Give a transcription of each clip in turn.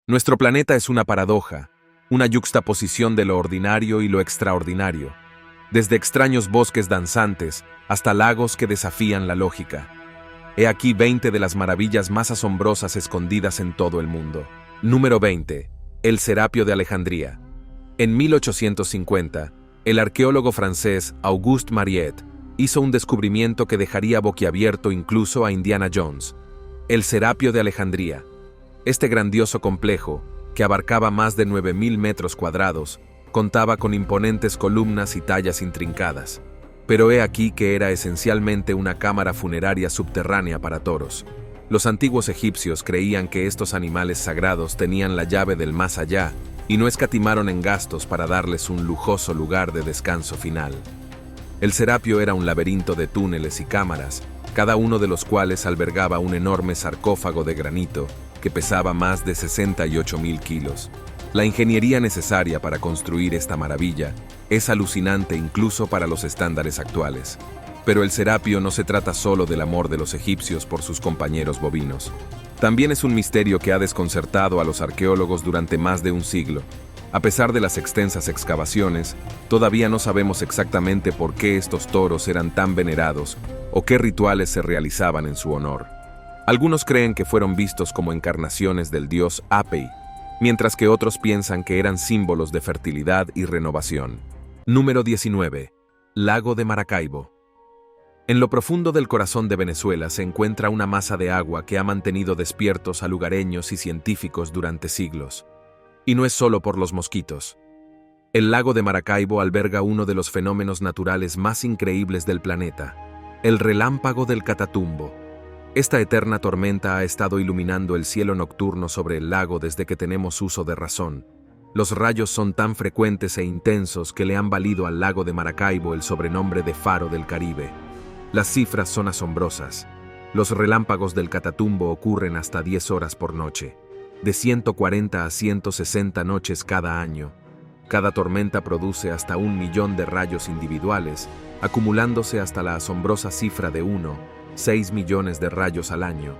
Nuestro planeta es una paradoja, una yuxtaposición de lo ordinario y lo extraordinario, desde extraños bosques danzantes hasta lagos que desafían la lógica. He aquí 20 de las maravillas más asombrosas escondidas en todo el mundo. Número 20. El Serapio de Alejandría. En 1850, el arqueólogo francés Auguste Mariette hizo un descubrimiento que dejaría boquiabierto incluso a Indiana Jones. El Serapio de Alejandría. Este grandioso complejo, que abarcaba más de 9.000 metros cuadrados, contaba con imponentes columnas y tallas intrincadas. Pero he aquí que era esencialmente una cámara funeraria subterránea para toros. Los antiguos egipcios creían que estos animales sagrados tenían la llave del más allá y no escatimaron en gastos para darles un lujoso lugar de descanso final. El Serapio era un laberinto de túneles y cámaras, cada uno de los cuales albergaba un enorme sarcófago de granito que pesaba más de 68.000 kilos. La ingeniería necesaria para construir esta maravilla es alucinante incluso para los estándares actuales. Pero el Serapio no se trata solo del amor de los egipcios por sus compañeros bovinos. También es un misterio que ha desconcertado a los arqueólogos durante más de un siglo. A pesar de las extensas excavaciones, todavía no sabemos exactamente por qué estos toros eran tan venerados o qué rituales se realizaban en su honor. Algunos creen que fueron vistos como encarnaciones del dios Apei, mientras que otros piensan que eran símbolos de fertilidad y renovación. Número 19. Lago de Maracaibo. En lo profundo del corazón de Venezuela se encuentra una masa de agua que ha mantenido despiertos a lugareños y científicos durante siglos. Y no es solo por los mosquitos. El lago de Maracaibo alberga uno de los fenómenos naturales más increíbles del planeta, el relámpago del Catatumbo. Esta eterna tormenta ha estado iluminando el cielo nocturno sobre el lago desde que tenemos uso de razón. Los rayos son tan frecuentes e intensos que le han valido al lago de Maracaibo el sobrenombre de Faro del Caribe. Las cifras son asombrosas. Los relámpagos del Catatumbo ocurren hasta 10 horas por noche, de 140 a 160 noches cada año. Cada tormenta produce hasta 1 millón de rayos individuales, acumulándose hasta la asombrosa cifra de 6 millones de rayos al año.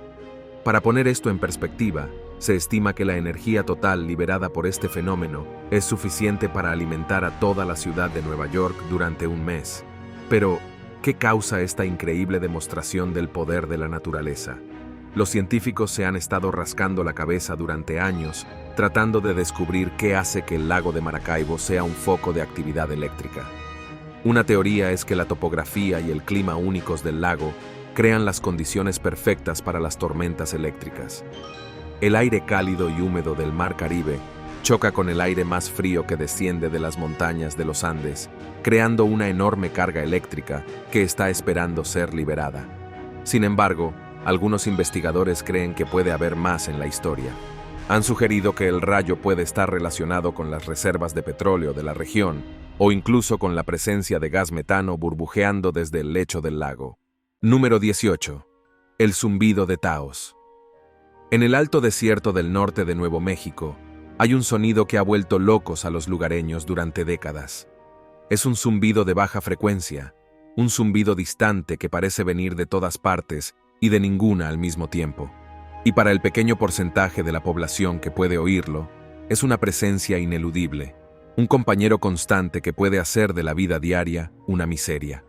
Para poner esto en perspectiva, se estima que la energía total liberada por este fenómeno es suficiente para alimentar a toda la ciudad de Nueva York durante un mes. Pero, ¿qué causa esta increíble demostración del poder de la naturaleza? Los científicos se han estado rascando la cabeza durante años, tratando de descubrir qué hace que el lago de Maracaibo sea un foco de actividad eléctrica. Una teoría es que la topografía y el clima únicos del lago crean las condiciones perfectas para las tormentas eléctricas. El aire cálido y húmedo del Mar Caribe choca con el aire más frío que desciende de las montañas de los Andes, creando una enorme carga eléctrica que está esperando ser liberada. Sin embargo, algunos investigadores creen que puede haber más en la historia. Han sugerido que el rayo puede estar relacionado con las reservas de petróleo de la región o incluso con la presencia de gas metano burbujeando desde el lecho del lago. Número 18. El zumbido de Taos. En el alto desierto del norte de Nuevo México, hay un sonido que ha vuelto locos a los lugareños durante décadas. Es un zumbido de baja frecuencia, un zumbido distante que parece venir de todas partes y de ninguna al mismo tiempo. Y para el pequeño porcentaje de la población que puede oírlo, es una presencia ineludible, un compañero constante que puede hacer de la vida diaria una miseria.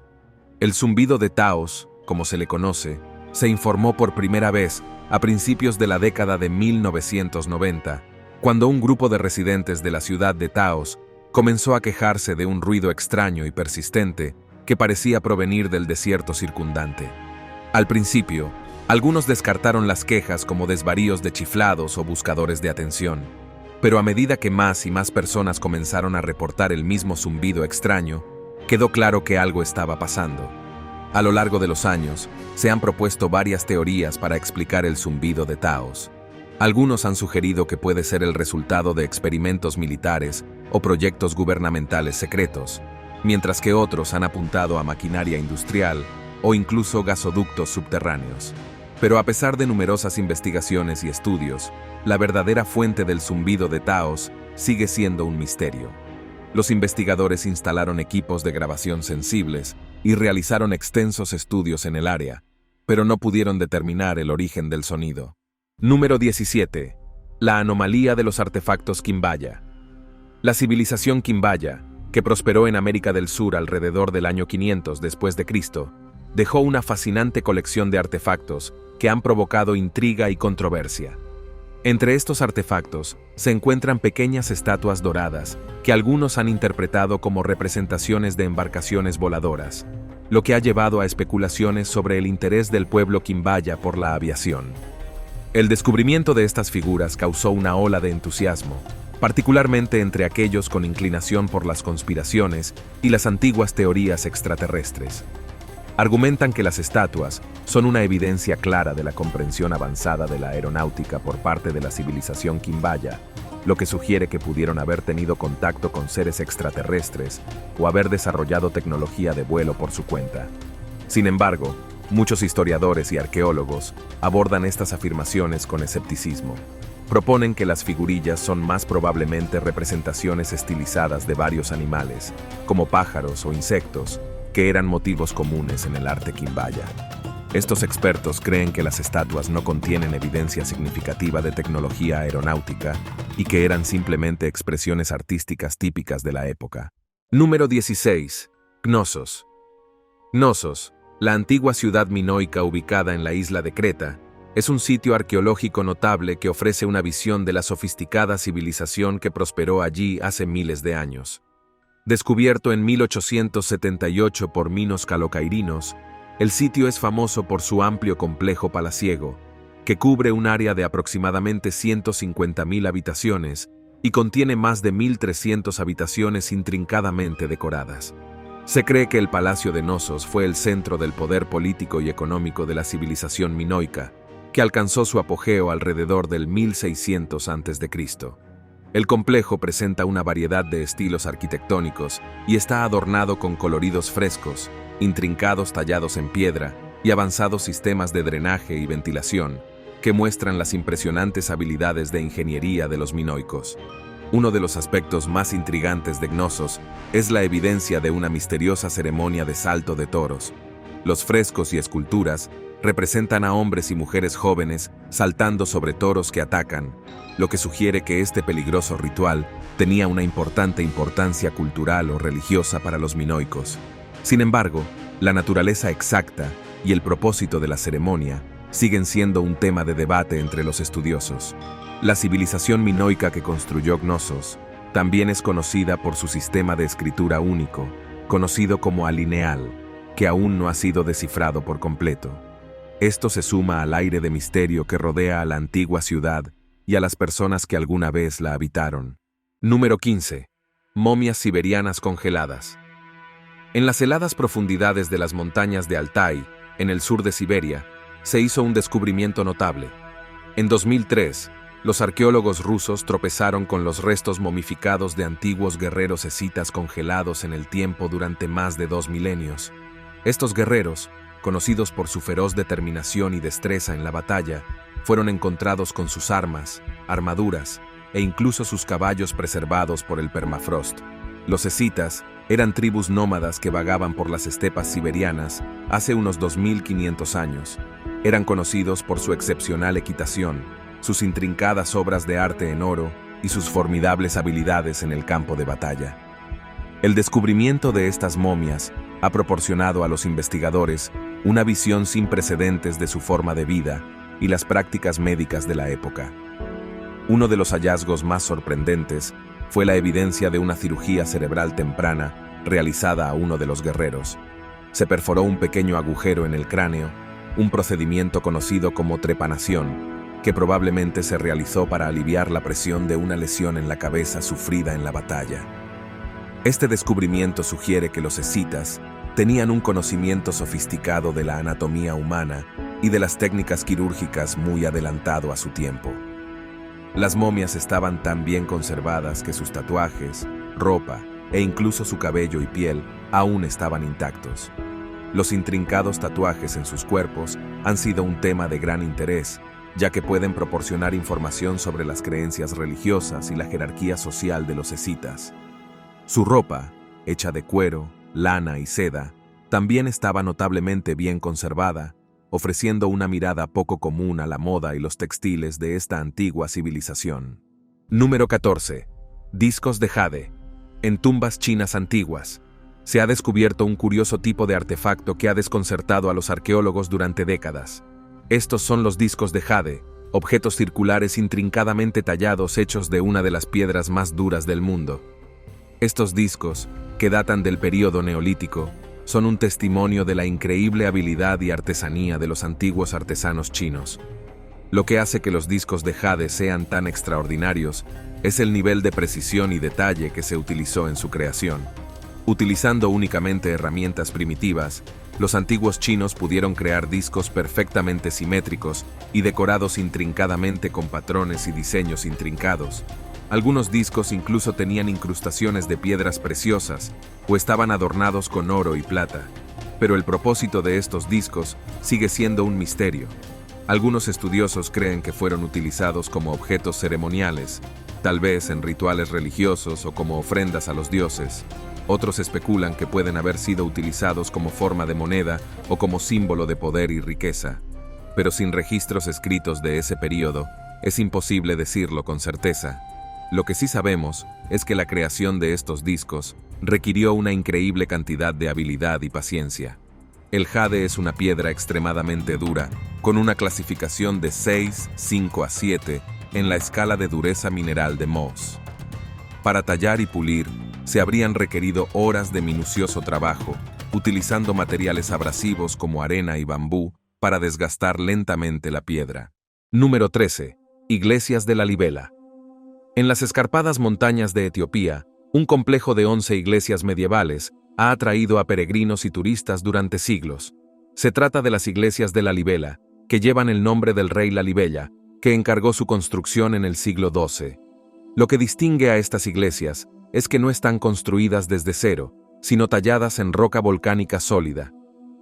El zumbido de Taos, como se le conoce, se informó por primera vez a principios de la década de 1990, cuando un grupo de residentes de la ciudad de Taos comenzó a quejarse de un ruido extraño y persistente que parecía provenir del desierto circundante. Al principio, algunos descartaron las quejas como desvaríos de chiflados o buscadores de atención, pero a medida que más y más personas comenzaron a reportar el mismo zumbido extraño, quedó claro que algo estaba pasando. A lo largo de los años, se han propuesto varias teorías para explicar el zumbido de Taos. Algunos han sugerido que puede ser el resultado de experimentos militares o proyectos gubernamentales secretos, mientras que otros han apuntado a maquinaria industrial o incluso gasoductos subterráneos. Pero a pesar de numerosas investigaciones y estudios, la verdadera fuente del zumbido de Taos sigue siendo un misterio. Los investigadores instalaron equipos de grabación sensibles y realizaron extensos estudios en el área, pero no pudieron determinar el origen del sonido. Número 17. La anomalía de los artefactos Quimbaya. La civilización Quimbaya, que prosperó en América del Sur alrededor del año 500 después de Cristo, dejó una fascinante colección de artefactos que han provocado intriga y controversia. Entre estos artefactos se encuentran pequeñas estatuas doradas que algunos han interpretado como representaciones de embarcaciones voladoras, lo que ha llevado a especulaciones sobre el interés del pueblo Quimbaya por la aviación. El descubrimiento de estas figuras causó una ola de entusiasmo, particularmente entre aquellos con inclinación por las conspiraciones y las antiguas teorías extraterrestres. Argumentan que las estatuas son una evidencia clara de la comprensión avanzada de la aeronáutica por parte de la civilización Quimbaya, lo que sugiere que pudieron haber tenido contacto con seres extraterrestres o haber desarrollado tecnología de vuelo por su cuenta. Sin embargo, muchos historiadores y arqueólogos abordan estas afirmaciones con escepticismo. Proponen que las figurillas son más probablemente representaciones estilizadas de varios animales, como pájaros o insectos, que eran motivos comunes en el arte Quimbaya. Estos expertos creen que las estatuas no contienen evidencia significativa de tecnología aeronáutica y que eran simplemente expresiones artísticas típicas de la época. Número 16. Knossos. Knossos, la antigua ciudad minoica ubicada en la isla de Creta, es un sitio arqueológico notable que ofrece una visión de la sofisticada civilización que prosperó allí hace miles de años. Descubierto en 1878 por Minos Calocairinos, el sitio es famoso por su amplio complejo palaciego, que cubre un área de aproximadamente 150.000 habitaciones y contiene más de 1.300 habitaciones intrincadamente decoradas. Se cree que el Palacio de Knossos fue el centro del poder político y económico de la civilización minoica, que alcanzó su apogeo alrededor del 1600 a.C. El complejo presenta una variedad de estilos arquitectónicos y está adornado con coloridos frescos, intrincados tallados en piedra y avanzados sistemas de drenaje y ventilación, que muestran las impresionantes habilidades de ingeniería de los minoicos. Uno de los aspectos más intrigantes de Knossos es la evidencia de una misteriosa ceremonia de salto de toros. Los frescos y esculturas representan a hombres y mujeres jóvenes saltando sobre toros que atacan, lo que sugiere que este peligroso ritual tenía una importancia cultural o religiosa para los minoicos. Sin embargo, la naturaleza exacta y el propósito de la ceremonia siguen siendo un tema de debate entre los estudiosos. La civilización minoica que construyó Knossos también es conocida por su sistema de escritura único, conocido como alineal, que aún no ha sido descifrado por completo. Esto se suma al aire de misterio que rodea a la antigua ciudad y a las personas que alguna vez la habitaron. Número 15. Momias siberianas congeladas. En las heladas profundidades de las montañas de Altai, en el sur de Siberia, se hizo un descubrimiento notable. En 2003, los arqueólogos rusos tropezaron con los restos momificados de antiguos guerreros escitas congelados en el tiempo durante más de 2 milenios. Estos guerreros, conocidos por su feroz determinación y destreza en la batalla, fueron encontrados con sus armas, armaduras e incluso sus caballos preservados por el permafrost. Los escitas eran tribus nómadas que vagaban por las estepas siberianas hace unos 2500 años. Eran conocidos por su excepcional equitación, sus intrincadas obras de arte en oro y sus formidables habilidades en el campo de batalla. El descubrimiento de estas momias ha proporcionado a los investigadores una visión sin precedentes de su forma de vida y las prácticas médicas de la época. Uno de los hallazgos más sorprendentes fue la evidencia de una cirugía cerebral temprana realizada a uno de los guerreros. Se perforó un pequeño agujero en el cráneo, un procedimiento conocido como trepanación, que probablemente se realizó para aliviar la presión de una lesión en la cabeza sufrida en la batalla. Este descubrimiento sugiere que los escitas tenían un conocimiento sofisticado de la anatomía humana y de las técnicas quirúrgicas muy adelantado a su tiempo. Las momias estaban tan bien conservadas que sus tatuajes, ropa e incluso su cabello y piel aún estaban intactos. Los intrincados tatuajes en sus cuerpos han sido un tema de gran interés, ya que pueden proporcionar información sobre las creencias religiosas y la jerarquía social de los escitas. Su ropa, hecha de cuero, lana y seda, también estaba notablemente bien conservada, ofreciendo una mirada poco común a la moda y los textiles de esta antigua civilización. Número 14. Discos de jade. En tumbas chinas antiguas, se ha descubierto un curioso tipo de artefacto que ha desconcertado a los arqueólogos durante décadas. Estos son los discos de jade, objetos circulares intrincadamente tallados hechos de una de las piedras más duras del mundo. Estos discos, que datan del período neolítico, son un testimonio de la increíble habilidad y artesanía de los antiguos artesanos chinos. Lo que hace que los discos de jade sean tan extraordinarios es el nivel de precisión y detalle que se utilizó en su creación. Utilizando únicamente herramientas primitivas, los antiguos chinos pudieron crear discos perfectamente simétricos y decorados intrincadamente con patrones y diseños intrincados. Algunos discos incluso tenían incrustaciones de piedras preciosas o estaban adornados con oro y plata. Pero el propósito de estos discos sigue siendo un misterio. Algunos estudiosos creen que fueron utilizados como objetos ceremoniales, tal vez en rituales religiosos o como ofrendas a los dioses. Otros especulan que pueden haber sido utilizados como forma de moneda o como símbolo de poder y riqueza. Pero sin registros escritos de ese período, es imposible decirlo con certeza. Lo que sí sabemos es que la creación de estos discos requirió una increíble cantidad de habilidad y paciencia. El jade es una piedra extremadamente dura, con una clasificación de 6, 5 a 7 en la escala de dureza mineral de Mohs. Para tallar y pulir, se habrían requerido horas de minucioso trabajo, utilizando materiales abrasivos como arena y bambú para desgastar lentamente la piedra. Número 13. Iglesias de la Libela. En las escarpadas montañas de Etiopía, un complejo de 11 iglesias medievales ha atraído a peregrinos y turistas durante siglos. Se trata de las iglesias de la Libela, que llevan el nombre del rey Lalibela, que encargó su construcción en el siglo XII. Lo que distingue a estas iglesias es que no están construidas desde cero, sino talladas en roca volcánica sólida.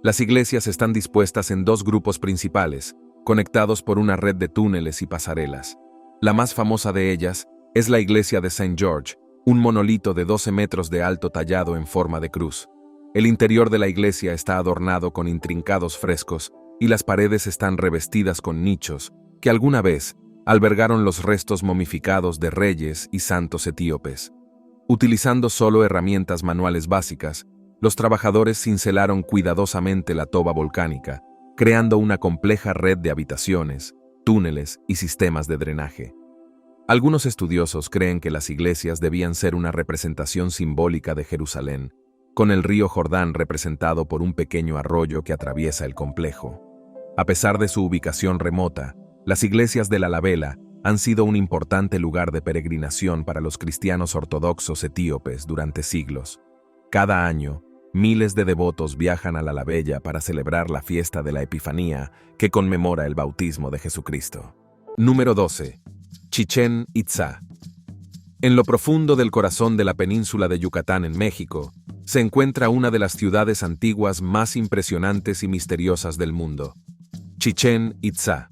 Las iglesias están dispuestas en dos grupos principales, conectados por una red de túneles y pasarelas. La más famosa de ellas es la iglesia de St. George, un monolito de 12 metros de alto tallado en forma de cruz. El interior de la iglesia está adornado con intrincados frescos y las paredes están revestidas con nichos que alguna vez albergaron los restos momificados de reyes y santos etíopes. Utilizando solo herramientas manuales básicas, los trabajadores cincelaron cuidadosamente la toba volcánica, creando una compleja red de habitaciones, túneles y sistemas de drenaje. Algunos estudiosos creen que las iglesias debían ser una representación simbólica de Jerusalén, con el río Jordán representado por un pequeño arroyo que atraviesa el complejo. A pesar de su ubicación remota, las iglesias de la Libela han sido un importante lugar de peregrinación para los cristianos ortodoxos etíopes durante siglos. Cada año, miles de devotos viajan a la Libela para celebrar la fiesta de la Epifanía, que conmemora el bautismo de Jesucristo. Número 12. Chichén Itzá. En lo profundo del corazón de la península de Yucatán en México, se encuentra una de las ciudades antiguas más impresionantes y misteriosas del mundo, Chichén Itzá.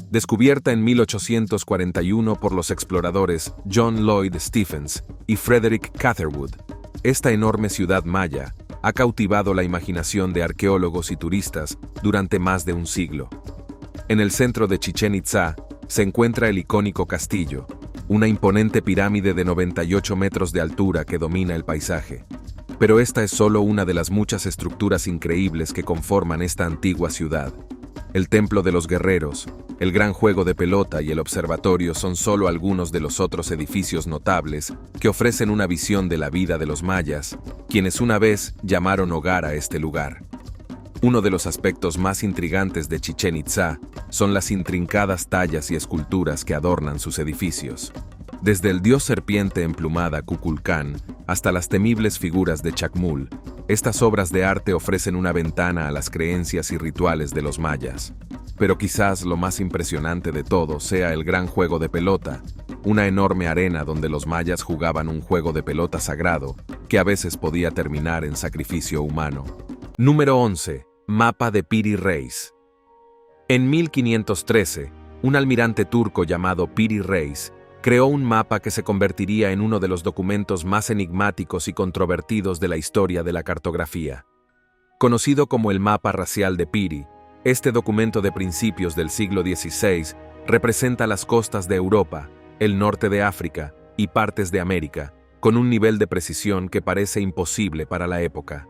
Descubierta en 1841 por los exploradores John Lloyd Stephens y Frederick Catherwood, esta enorme ciudad maya ha cautivado la imaginación de arqueólogos y turistas durante más de un siglo. En el centro de Chichén Itzá se encuentra el icónico castillo, una imponente pirámide de 98 metros de altura que domina el paisaje. Pero esta es solo una de las muchas estructuras increíbles que conforman esta antigua ciudad. El Templo de los Guerreros, el Gran Juego de Pelota y el Observatorio son solo algunos de los otros edificios notables que ofrecen una visión de la vida de los mayas, quienes una vez llamaron hogar a este lugar. Uno de los aspectos más intrigantes de Chichén Itzá son las intrincadas tallas y esculturas que adornan sus edificios. Desde el dios serpiente emplumada Kukulcán hasta las temibles figuras de Chacmul, estas obras de arte ofrecen una ventana a las creencias y rituales de los mayas. Pero quizás lo más impresionante de todo sea el Gran Juego de Pelota, una enorme arena donde los mayas jugaban un juego de pelota sagrado que a veces podía terminar en sacrificio humano. Número 11. Mapa de Piri Reis. En 1513, un almirante turco llamado Piri Reis creó un mapa que se convertiría en uno de los documentos más enigmáticos y controvertidos de la historia de la cartografía. Conocido como el mapa racial de Piri, Este documento de principios del siglo XVI representa las costas de Europa, el norte de África y partes de América, con un nivel de precisión que parece imposible para la época.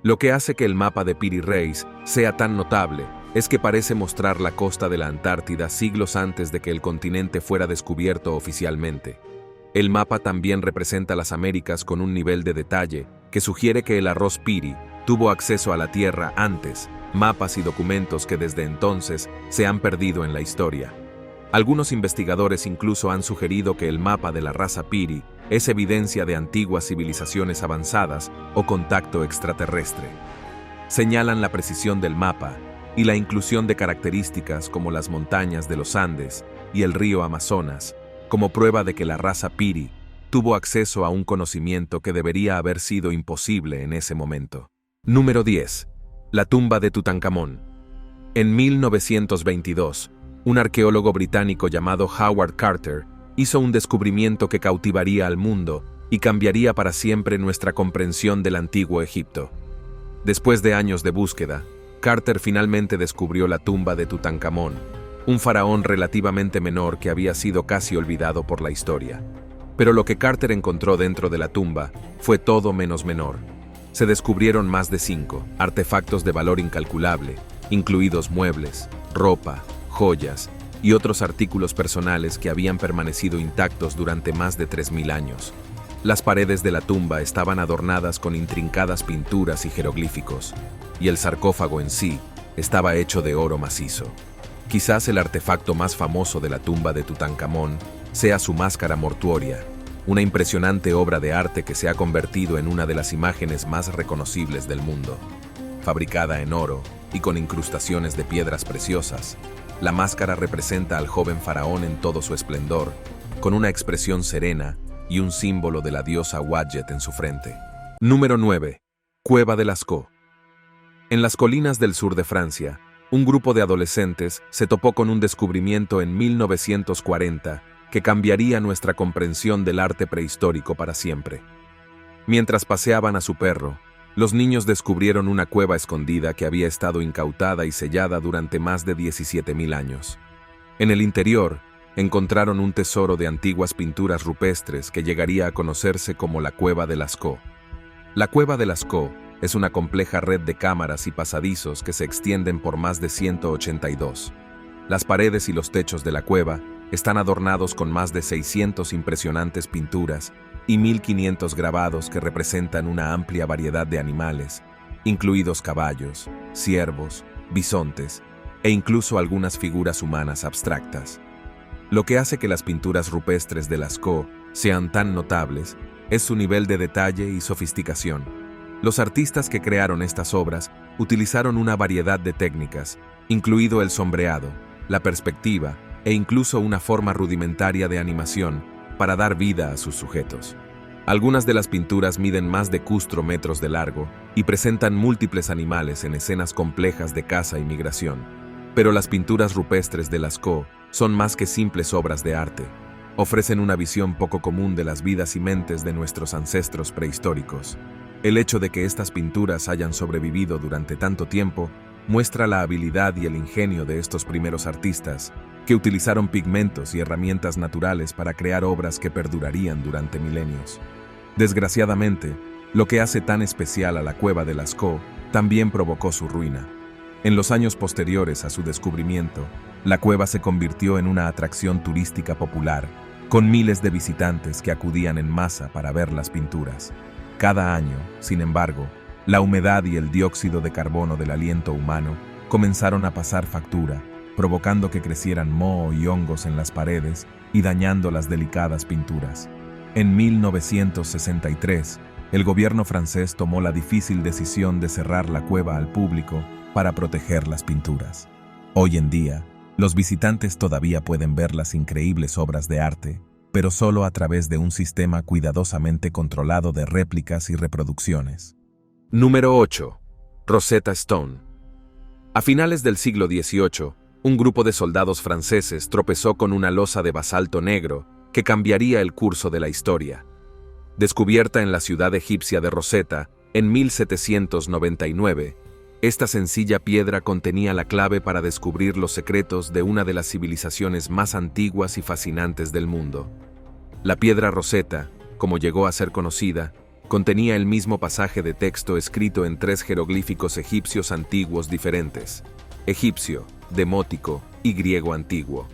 Lo que hace que el mapa de Piri Reis sea tan notable es que parece mostrar la costa de la Antártida siglos antes de que el continente fuera descubierto oficialmente. El mapa también representa las Américas con un nivel de detalle que sugiere que el arroz Piri tuvo acceso a la Tierra antes, mapas y documentos que desde entonces se han perdido en la historia. Algunos investigadores incluso han sugerido que el mapa de la raza Piri es evidencia de antiguas civilizaciones avanzadas o contacto extraterrestre. Señalan la precisión del mapa y la inclusión de características como las montañas de los Andes y el río Amazonas, como prueba de que la raza Piri tuvo acceso a un conocimiento que debería haber sido imposible en ese momento. Número 10. La tumba de Tutankamón. En 1922, un arqueólogo británico llamado Howard Carter hizo un descubrimiento que cautivaría al mundo y cambiaría para siempre nuestra comprensión del antiguo Egipto. Después de años de búsqueda, Carter finalmente descubrió la tumba de Tutankamón, un faraón relativamente menor que había sido casi olvidado por la historia. Pero lo que Carter encontró dentro de la tumba fue todo menos menor. Se descubrieron más de 5 artefactos de valor incalculable, incluidos muebles, ropa, joyas y otros artículos personales que habían permanecido intactos durante más de 3000 años. Las paredes de la tumba estaban adornadas con intrincadas pinturas y jeroglíficos, y el sarcófago en sí estaba hecho de oro macizo. Quizás el artefacto más famoso de la tumba de Tutankamón sea su máscara mortuoria, una impresionante obra de arte que se ha convertido en una de las imágenes más reconocibles del mundo. Fabricada en oro y con incrustaciones de piedras preciosas, la máscara representa al joven faraón en todo su esplendor, con una expresión serena y un símbolo de la diosa Wadjet en su frente. Número 9. Cueva de Lascaux. En las colinas del sur de Francia, un grupo de adolescentes se topó con un descubrimiento en 1940 que cambiaría nuestra comprensión del arte prehistórico para siempre. Mientras paseaban a su perro, los niños descubrieron una cueva escondida que había estado incautada y sellada durante más de 17.000 años. En el interior, encontraron un tesoro de antiguas pinturas rupestres que llegaría a conocerse como la Cueva de Lascaux. La Cueva de Lascaux es una compleja red de cámaras y pasadizos que se extienden por más de 182. Las paredes y los techos de la cueva están adornados con más de 600 impresionantes pinturas y 1500 grabados que representan una amplia variedad de animales, incluidos caballos, ciervos, bisontes e incluso algunas figuras humanas abstractas. Lo que hace que las pinturas rupestres de Lascaux sean tan notables es su nivel de detalle y sofisticación. Los artistas que crearon estas obras utilizaron una variedad de técnicas, incluido el sombreado, la perspectiva e incluso una forma rudimentaria de animación para dar vida a sus sujetos. Algunas de las pinturas miden más de 4 metros de largo y presentan múltiples animales en escenas complejas de caza y migración. Pero las pinturas rupestres de Lascaux son más que simples obras de arte. Ofrecen una visión poco común de las vidas y mentes de nuestros ancestros prehistóricos. El hecho de que estas pinturas hayan sobrevivido durante tanto tiempo muestra la habilidad y el ingenio de estos primeros artistas, que utilizaron pigmentos y herramientas naturales para crear obras que perdurarían durante milenios. Desgraciadamente, lo que hace tan especial a la Cueva de Lascaux también provocó su ruina. En los años posteriores a su descubrimiento, la cueva se convirtió en una atracción turística popular, con miles de visitantes que acudían en masa para ver las pinturas. Cada año, sin embargo, la humedad y el dióxido de carbono del aliento humano comenzaron a pasar factura, provocando que crecieran moho y hongos en las paredes y dañando las delicadas pinturas. En 1963, el gobierno francés tomó la difícil decisión de cerrar la cueva al público para proteger las pinturas. Hoy en día, los visitantes todavía pueden ver las increíbles obras de arte, pero solo a través de un sistema cuidadosamente controlado de réplicas y reproducciones. Número 8. Rosetta Stone. A finales del siglo XVIII, un grupo de soldados franceses tropezó con una losa de basalto negro que cambiaría el curso de la historia. Descubierta en la ciudad egipcia de Rosetta en 1799, Esta sencilla piedra contenía la clave para descubrir los secretos de una de las civilizaciones más antiguas y fascinantes del mundo. La piedra Rosetta, como llegó a ser conocida, contenía el mismo pasaje de texto escrito en 3 jeroglíficos egipcios antiguos diferentes: egipcio, demótico y griego antiguo.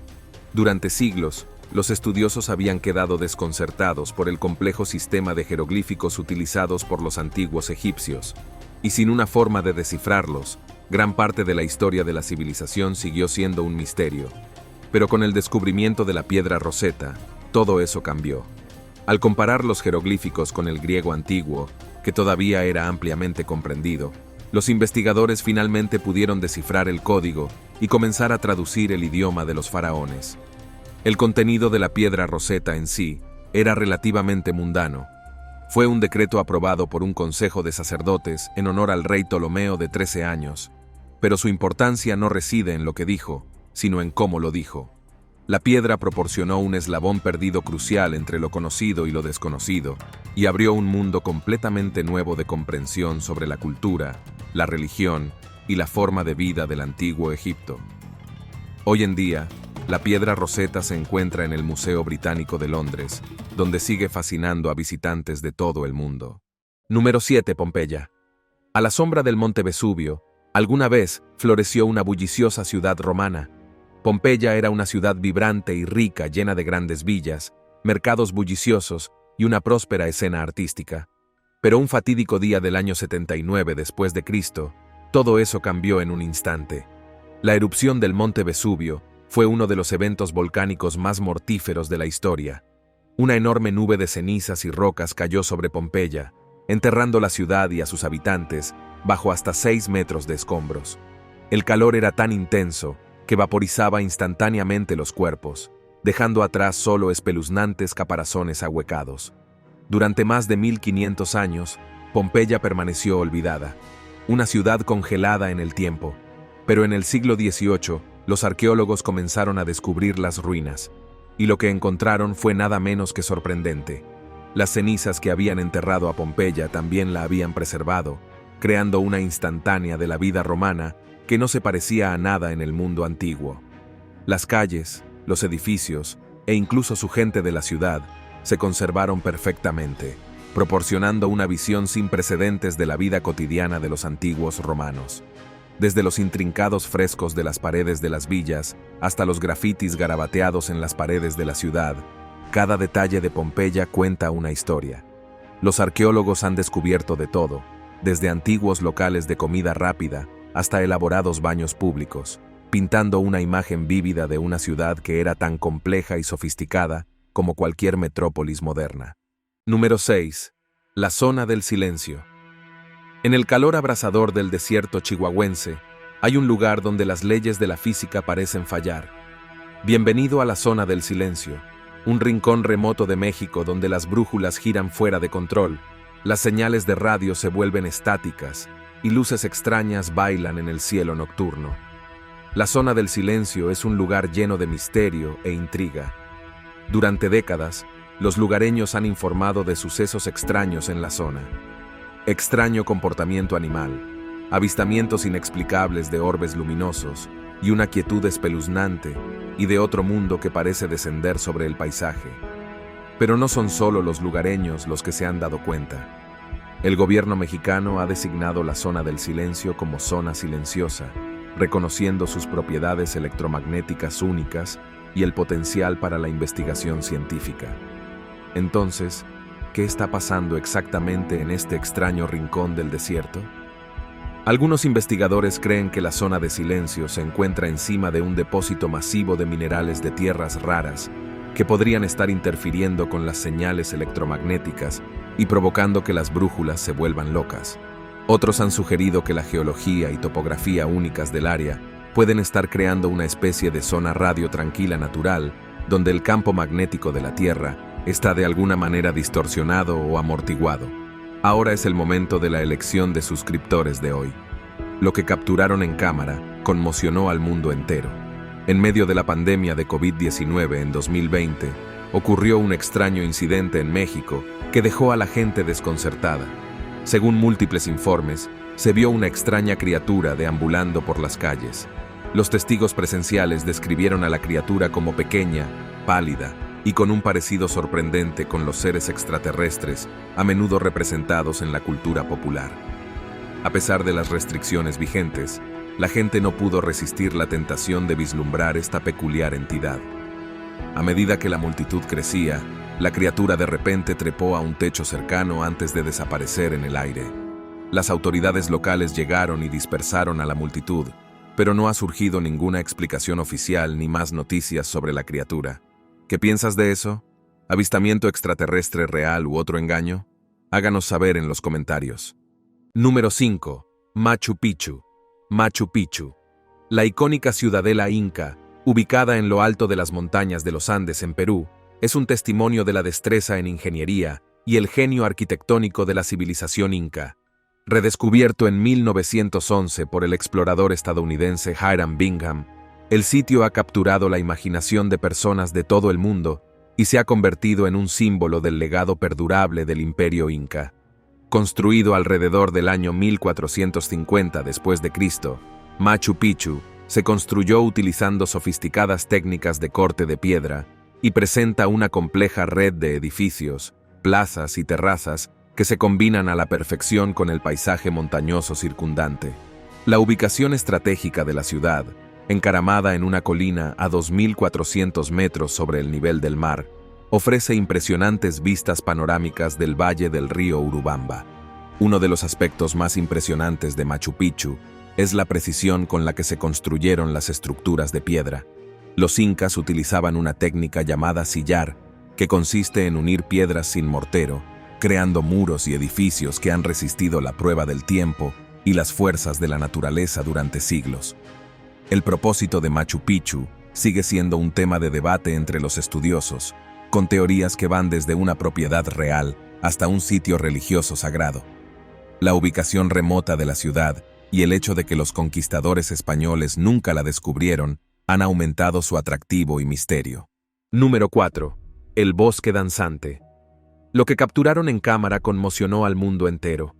Durante siglos, los estudiosos habían quedado desconcertados por el complejo sistema de jeroglíficos utilizados por los antiguos egipcios, y sin una forma de descifrarlos, gran parte de la historia de la civilización siguió siendo un misterio. Pero con el descubrimiento de la piedra Rosetta, todo eso cambió. Al comparar los jeroglíficos con el griego antiguo, que todavía era ampliamente comprendido, los investigadores finalmente pudieron descifrar el código y comenzar a traducir el idioma de los faraones. El contenido de la piedra Rosetta en sí era relativamente mundano. Fue un decreto aprobado por un consejo de sacerdotes en honor al rey Ptolomeo de 13 años, pero su importancia no reside en lo que dijo, sino en cómo lo dijo. La piedra proporcionó un eslabón perdido crucial entre lo conocido y lo desconocido, y abrió un mundo completamente nuevo de comprensión sobre la cultura, la religión y la forma de vida del antiguo Egipto. Hoy en día, la piedra Rosetta se encuentra en el Museo Británico de Londres, donde sigue fascinando a visitantes de todo el mundo. Número 7. Pompeya. A la sombra del monte Vesubio, alguna vez floreció una bulliciosa ciudad romana. Pompeya era una ciudad vibrante y rica, llena de grandes villas, mercados bulliciosos y una próspera escena artística. Pero un fatídico día del año 79 después de Cristo, todo eso cambió en un instante. La erupción del monte Vesubio fue uno de los eventos volcánicos más mortíferos de la historia. Una enorme nube de cenizas y rocas cayó sobre Pompeya, enterrando la ciudad y a sus habitantes bajo hasta 6 metros de escombros. El calor era tan intenso que vaporizaba instantáneamente los cuerpos, dejando atrás solo espeluznantes caparazones ahuecados. Durante más de 1500 años, Pompeya permaneció olvidada, una ciudad congelada en el tiempo. Pero en el siglo XVIII, los arqueólogos comenzaron a descubrir las ruinas, y lo que encontraron fue nada menos que sorprendente. Las cenizas que habían enterrado a Pompeya también la habían preservado, creando una instantánea de la vida romana que no se parecía a nada en el mundo antiguo. Las calles, los edificios e incluso su gente de la ciudad se conservaron perfectamente, proporcionando una visión sin precedentes de la vida cotidiana de los antiguos romanos. Desde los intrincados frescos de las paredes de las villas hasta los grafitis garabateados en las paredes de la ciudad, cada detalle de Pompeya cuenta una historia. Los arqueólogos han descubierto de todo, desde antiguos locales de comida rápida hasta elaborados baños públicos, pintando una imagen vívida de una ciudad que era tan compleja y sofisticada como cualquier metrópolis moderna. Número 6. La zona del silencio. En el calor abrasador del desierto chihuahuense, hay un lugar donde las leyes de la física parecen fallar. Bienvenido a la zona del silencio, un rincón remoto de México donde las brújulas giran fuera de control, las señales de radio se vuelven estáticas y luces extrañas bailan en el cielo nocturno. La zona del silencio es un lugar lleno de misterio e intriga. Durante décadas, los lugareños han informado de sucesos extraños en la zona. Extraño comportamiento animal, avistamientos inexplicables de orbes luminosos y una quietud espeluznante y de otro mundo que parece descender sobre el paisaje. Pero no son solo los lugareños los que se han dado cuenta. El gobierno mexicano ha designado la zona del silencio como zona silenciosa, reconociendo sus propiedades electromagnéticas únicas y el potencial para la investigación científica. Entonces, ¿qué está pasando exactamente en este extraño rincón del desierto? Algunos investigadores creen que la zona de silencio se encuentra encima de un depósito masivo de minerales de tierras raras que podrían estar interfiriendo con las señales electromagnéticas y provocando que las brújulas se vuelvan locas. Otros han sugerido que la geología y topografía únicas del área pueden estar creando una especie de zona radio tranquila natural, donde el campo magnético de la Tierra está de alguna manera distorsionado o amortiguado. Ahora es el momento de la elección de suscriptores de hoy. Lo que capturaron en cámara conmocionó al mundo entero. En medio de la pandemia de COVID-19 en 2020, ocurrió un extraño incidente en México que dejó a la gente desconcertada. Según múltiples informes, se vio una extraña criatura deambulando por las calles. Los testigos presenciales describieron a la criatura como pequeña, pálida y con un parecido sorprendente con los seres extraterrestres, a menudo representados en la cultura popular. A pesar de las restricciones vigentes, la gente no pudo resistir la tentación de vislumbrar esta peculiar entidad. A medida que la multitud crecía, la criatura de repente trepó a un techo cercano antes de desaparecer en el aire. Las autoridades locales llegaron y dispersaron a la multitud, pero no ha surgido ninguna explicación oficial ni más noticias sobre la criatura. ¿Qué piensas de eso? ¿Avistamiento extraterrestre real u otro engaño? Háganos saber en los comentarios. Número 5. Machu Picchu. Machu Picchu. La icónica ciudadela inca, ubicada en lo alto de las montañas de los Andes en Perú, es un testimonio de la destreza en ingeniería y el genio arquitectónico de la civilización inca. Redescubierto en 1911 por el explorador estadounidense Hiram Bingham, el sitio ha capturado la imaginación de personas de todo el mundo y se ha convertido en un símbolo del legado perdurable del imperio inca. Construido alrededor del año 1450 después de Cristo, Machu Picchu se construyó utilizando sofisticadas técnicas de corte de piedra y presenta una compleja red de edificios, plazas y terrazas que se combinan a la perfección con el paisaje montañoso circundante. La ubicación estratégica de la ciudad, encaramada en una colina a 2.400 metros sobre el nivel del mar, ofrece impresionantes vistas panorámicas del valle del río Urubamba. Uno de los aspectos más impresionantes de Machu Picchu es la precisión con la que se construyeron las estructuras de piedra. Los incas utilizaban una técnica llamada sillar, que consiste en unir piedras sin mortero, creando muros y edificios que han resistido la prueba del tiempo y las fuerzas de la naturaleza durante siglos. El propósito de Machu Picchu sigue siendo un tema de debate entre los estudiosos, con teorías que van desde una propiedad real hasta un sitio religioso sagrado. La ubicación remota de la ciudad y el hecho de que los conquistadores españoles nunca la descubrieron han aumentado su atractivo y misterio. Número 4. El bosque danzante. Lo que capturaron en cámara conmocionó al mundo entero.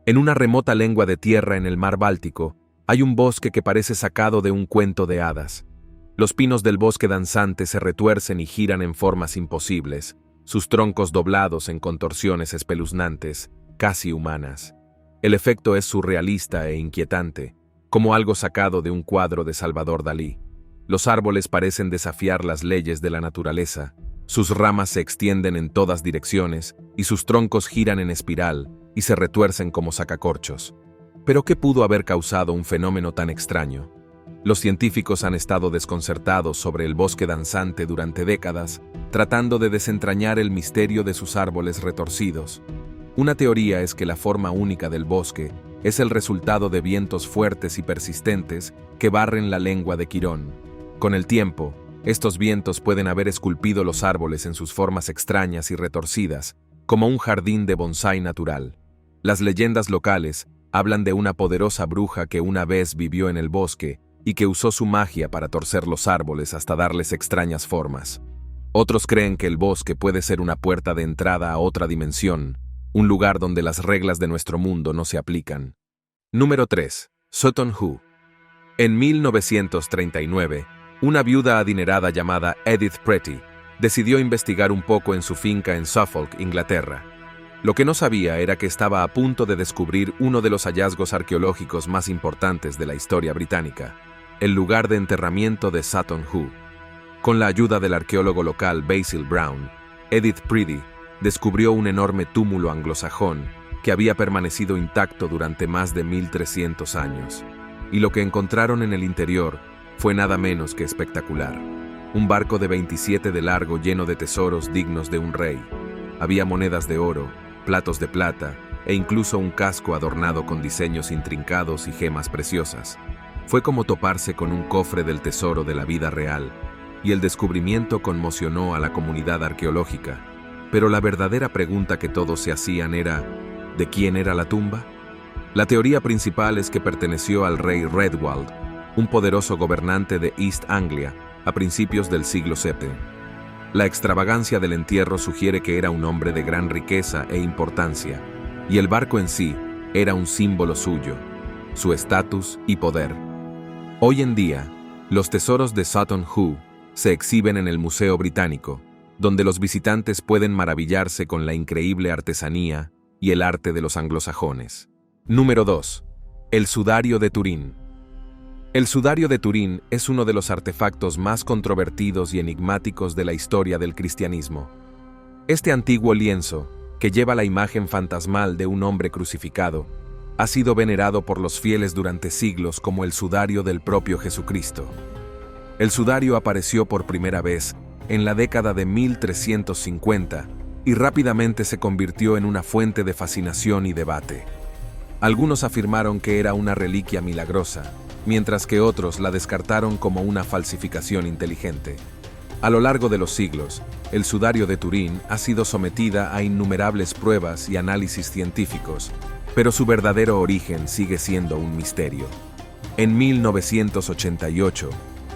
En una remota lengua de tierra en el mar Báltico, hay un bosque que parece sacado de un cuento de hadas. Los pinos del bosque danzante se retuercen y giran en formas imposibles, sus troncos doblados en contorsiones espeluznantes, casi humanas. El efecto es surrealista e inquietante, como algo sacado de un cuadro de Salvador Dalí. Los árboles parecen desafiar las leyes de la naturaleza. Sus ramas se extienden en todas direcciones y sus troncos giran en espiral y se retuercen como sacacorchos. ¿Pero qué pudo haber causado un fenómeno tan extraño? Los científicos han estado desconcertados sobre el bosque danzante durante décadas, tratando de desentrañar el misterio de sus árboles retorcidos. Una teoría es que la forma única del bosque es el resultado de vientos fuertes y persistentes que barren la lengua de Quirón. Con el tiempo, estos vientos pueden haber esculpido los árboles en sus formas extrañas y retorcidas, como un jardín de bonsái natural. Las leyendas locales hablan de una poderosa bruja que una vez vivió en el bosque y que usó su magia para torcer los árboles hasta darles extrañas formas. Otros creen que el bosque puede ser una puerta de entrada a otra dimensión, un lugar donde las reglas de nuestro mundo no se aplican. Número 3. Sutton Hoo. En 1939, una viuda adinerada llamada Edith Pretty decidió investigar un poco en su finca en Suffolk, Inglaterra. Lo que no sabía era que estaba a punto de descubrir uno de los hallazgos arqueológicos más importantes de la historia británica, el lugar de enterramiento de Sutton Hoo. Con la ayuda del arqueólogo local Basil Brown, Edith Pretty descubrió un enorme túmulo anglosajón que había permanecido intacto durante más de 1300 años. Y lo que encontraron en el interior fue nada menos que espectacular. Un barco de 27 de largo lleno de tesoros dignos de un rey. Había monedas de oro, platos de plata e incluso un casco adornado con diseños intrincados y gemas preciosas. Fue como toparse con un cofre del tesoro de la vida real, y el descubrimiento conmocionó a la comunidad arqueológica. Pero la verdadera pregunta que todos se hacían era, ¿de quién era la tumba? La teoría principal es que perteneció al rey Redwald, un poderoso gobernante de East Anglia a principios del siglo VII. La extravagancia del entierro sugiere que era un hombre de gran riqueza e importancia, y el barco en sí era un símbolo suyo, su estatus y poder. Hoy en día, los tesoros de Sutton Hoo se exhiben en el Museo Británico, donde los visitantes pueden maravillarse con la increíble artesanía y el arte de los anglosajones. Número 2. El sudario de Turín. El sudario de Turín es uno de los artefactos más controvertidos y enigmáticos de la historia del cristianismo. Este antiguo lienzo, que lleva la imagen fantasmal de un hombre crucificado, ha sido venerado por los fieles durante siglos como el sudario del propio Jesucristo. El sudario apareció por primera vez en la década de 1350 y rápidamente se convirtió en una fuente de fascinación y debate. Algunos afirmaron que era una reliquia milagrosa, mientras que otros la descartaron como una falsificación inteligente. A lo largo de los siglos, el sudario de Turín ha sido sometida a innumerables pruebas y análisis científicos, pero su verdadero origen sigue siendo un misterio. En 1988,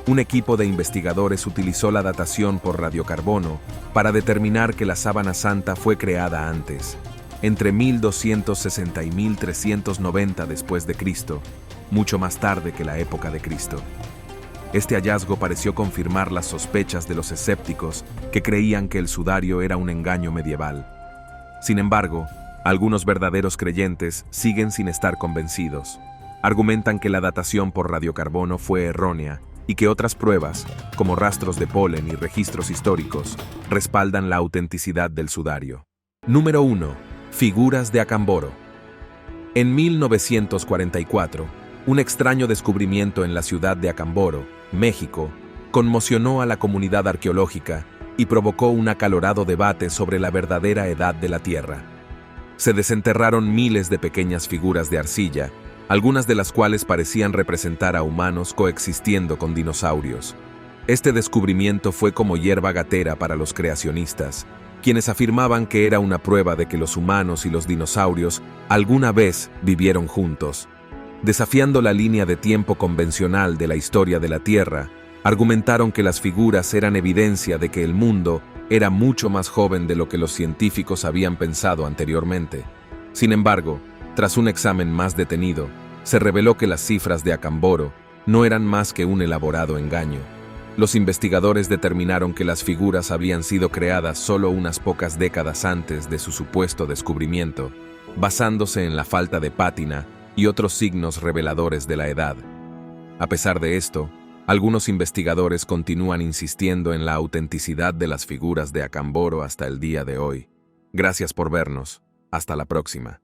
un equipo de investigadores utilizó la datación por radiocarbono para determinar que la sábana santa fue creada antes, entre 1260 y 1390 después de Cristo, mucho más tarde que la época de Cristo. Este hallazgo pareció confirmar las sospechas de los escépticos que creían que el sudario era un engaño medieval. Sin embargo, algunos verdaderos creyentes siguen sin estar convencidos. Argumentan que la datación por radiocarbono fue errónea y que otras pruebas, como rastros de polen y registros históricos, respaldan la autenticidad del sudario. Número 1. Figuras de Acamboro. En 1944, un extraño descubrimiento en la ciudad de Acamboro, México, conmocionó a la comunidad arqueológica y provocó un acalorado debate sobre la verdadera edad de la Tierra. Se desenterraron miles de pequeñas figuras de arcilla, algunas de las cuales parecían representar a humanos coexistiendo con dinosaurios. Este descubrimiento fue como hierba gatera para los creacionistas, quienes afirmaban que era una prueba de que los humanos y los dinosaurios alguna vez vivieron juntos. Desafiando la línea de tiempo convencional de la historia de la Tierra, argumentaron que las figuras eran evidencia de que el mundo era mucho más joven de lo que los científicos habían pensado anteriormente. Sin embargo, tras un examen más detenido, se reveló que las cifras de Acamboro no eran más que un elaborado engaño. Los investigadores determinaron que las figuras habían sido creadas solo unas pocas décadas antes de su supuesto descubrimiento, basándose en la falta de pátina y otros signos reveladores de la edad. A pesar de esto, algunos investigadores continúan insistiendo en la autenticidad de las figuras de Acamboro hasta el día de hoy. Gracias por vernos. Hasta la próxima.